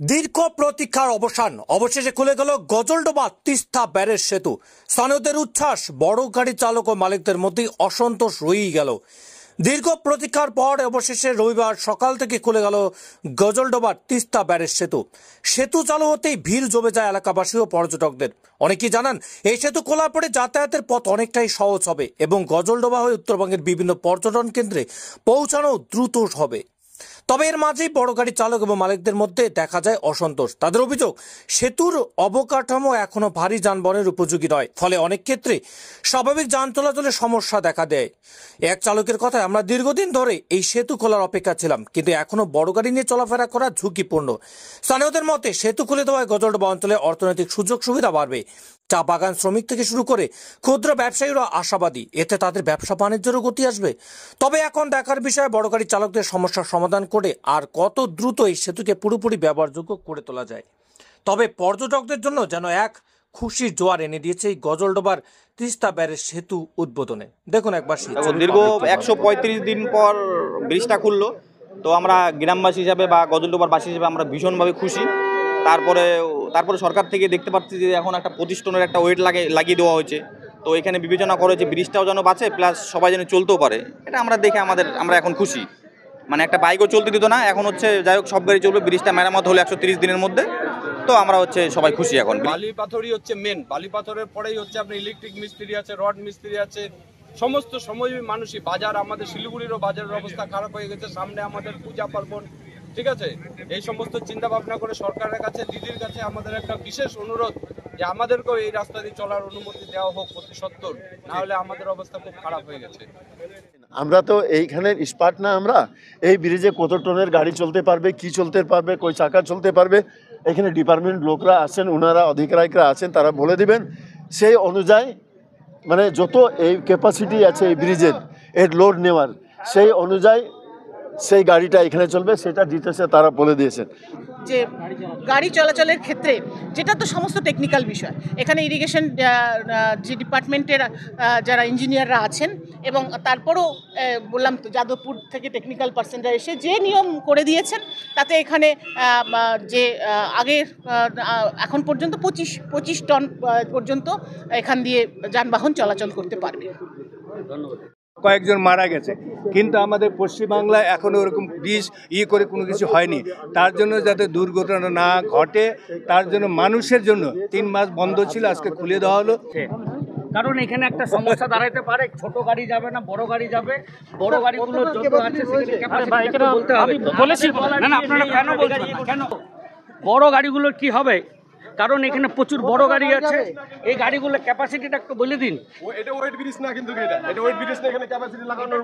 দীর্ঘ প্রতীক্ষার অবসান অবশেষে খুলে গেল গজলডোবা তিস্তা ব্যারেজ সেতু। স্থানীয়দের উচ্ছ্বাস, বড় গাড়ি চালক ও মালিকদের মধ্যে অসন্তোষ রয়েই গেল। দীর্ঘ প্রতীক্ষার পর অবশেষে রবিবার সকাল থেকে খুলে গেল গজলডোবার তিস্তা ব্যারেজ সেতু। সেতু চালু হতেই ভিড় জমে যায় এলাকাবাসী ও পর্যটকদের। অনেকেই জানান, এই সেতু খোলার পরে যাতায়াতের পথ অনেকটাই সহজ হবে এবং গজলডোবা হয়ে উত্তরবঙ্গের বিভিন্ন পর্যটন কেন্দ্রে পৌঁছানো দ্রুত হবে। তবে এর মাঝেই বড় গাড়ি চালক এবং মালিকদের মধ্যে দেখা যায় অসন্তোষ। তাদের অভিযোগ, সেতুর অবকাঠামো এখনো ভারী যানবাহনের উপযোগী নয়, ফলে অনেক ক্ষেত্রে স্বাভাবিক যান চলাচলের সমস্যা দেখা দেয়। এক চালকের কথায়, আমরা দীর্ঘদিন ধরে এই সেতু খোলার অপেক্ষা ছিলাম, কিন্তু এখনো বড় গাড়ি নিয়ে চলাফেরা করা ঝুঁকিপূর্ণ। স্থানীয়দের মতে, সেতু খুলে দেওয়ায় গজলডোবা অঞ্চলে অর্থনৈতিক সুযোগ সুবিধা বাড়বে। চা বাগান শ্রমিক থেকে শুরু করে ক্ষুদ্র ব্যবসায়ীরা আশাবাদী, এতে তাদের ব্যবসা বাণিজ্যেরও গতি আসবে। তবে এখন দেখার বিষয়, বড় গাড়ি চালকদের সমস্যার সমাধান করে আর কত দ্রুত এই সেতুকে পুরোপুরি ব্যবহারযোগ্য করে তোলা যায়। তবে পর্যটকদের জন্য যেন এক খুশির জোয়ার এনে দিয়েছে এই গজলডোবার তিস্তা ব্যারেজ সেতু উদ্বোধনে। দেখুন একবার। দীর্ঘ 135 দিন পর ব্রিজটা খুললো, তো আমরা গ্রামবাসী হিসাবে বা গজলডোবারবাসী হিসাবে আমরা ভীষণভাবে খুশি। তারপরে সরকার থেকে দেখতে পাচ্ছি যে এখন একটা প্রতিষ্ঠানের একটা ওয়েট লাগিয়ে দেওয়া হয়েছে। তো এখানে বিবেচনা করে যে ব্রিজটাও যেন বাঁচে, প্লাস সবাই যেন চলতেও পারে। এটা আমরা দেখে আমরা এখন খুশি। মানে একটা বাইকও চলতে দিত না, এখন হচ্ছে যাই হোক সব গাড়ি চলবে। ব্রিজটা মেরামত হলো 130 দিনের মধ্যে, তো আমরা হচ্ছে সবাই খুশি এখন। বালি পাথরই হচ্ছে মেন, বালি পাথরের পরেই হচ্ছে আপনার ইলেকট্রিক মিস্ত্রি আছে, রড মিস্ত্রি আছে, সমস্ত সময়ই মানুষই। বাজার, আমাদের শিলিগুড়িরও বাজারের অবস্থা খারাপ হয়ে গেছে, সামনে আমাদের পূজা পার্বণ, ঠিক আছে। এই সমস্ত চিন্তা ভাবনা করে সরকারের কাছে, দিদির কাছে আমাদের একটা বিশেষ অনুরোধ যে আমাদেরকেও এই রাস্তা দিয়ে চলার অনুমতি দেওয়া হোক অতি সত্বর, না হলে আমাদের অবস্থা খুব খারাপ হয়ে গেছে। আমরা তো এইখানের স্পার্ট না, আমরা এই ব্রিজে কত টনের গাড়ি চলতে পারবে, কি চলতে পারবে, কই চাকা চলতে পারবে, এখানে ডিপার্টমেন্ট লোকরা আছেন, ওনারা অধিকারিকরা আছেন, তারা বলে দিবেন। সেই অনুযায়ী মানে যত এই ক্যাপাসিটি আছে এই ব্রিজের এর লোড নেওয়ার, সেই অনুযায়ী সেই গাড়িটা এখানে চলবে, সেটা ডিটেলসে তারা বলে দিয়েছেন। যে গাড়ি চলাচলের ক্ষেত্রে যেটা তো সমস্ত টেকনিক্যাল বিষয়, এখানে ইরিগেশন যে ডিপার্টমেন্টের যারা ইঞ্জিনিয়াররা আছেন, এবং তারপরও বললাম তো যাদবপুর থেকে টেকনিক্যাল পার্সনরা এসে যে নিয়ম করে দিয়েছেন, তাতে এখানে যে আগের এখন পর্যন্ত 25 টন পর্যন্ত এখান দিয়ে যানবাহন চলাচল করতে পারবে। ধন্যবাদ। কয়েকজন মারা গেছে, কিন্তু আমাদের পশ্চিমবাংলায় এখনও ওরকম ব্রিজ করে কোনো কিছু হয়নি। তার জন্য যাতে দুর্ঘটনা না ঘটে, তার জন্য মানুষের জন্য 3 মাস বন্ধ ছিল, আজকে খুলে দেওয়া হলো। কারণ এখানে একটা সমস্যা দাঁড়াইতে পারে, ছোট গাড়ি যাবে না, বড় গাড়ি যাবে। বড় গাড়িগুলো যত আছে বলতে হবে, বলেছি না না, আপনারা কেন বলছেন? কেন বড় গাড়িগুলোর কি হবে? কারণ এখানে প্রচুর বড় গাড়ি আছে, এই গাড়িগুলোর ক্যাপাসিটিটা একটু বলে দিন। এটা ওয়েট ব্রিজ না, কিন্তু এটা ওয়েট ব্রিজ না, এখানে ক্যাপাসিটি লাগানোর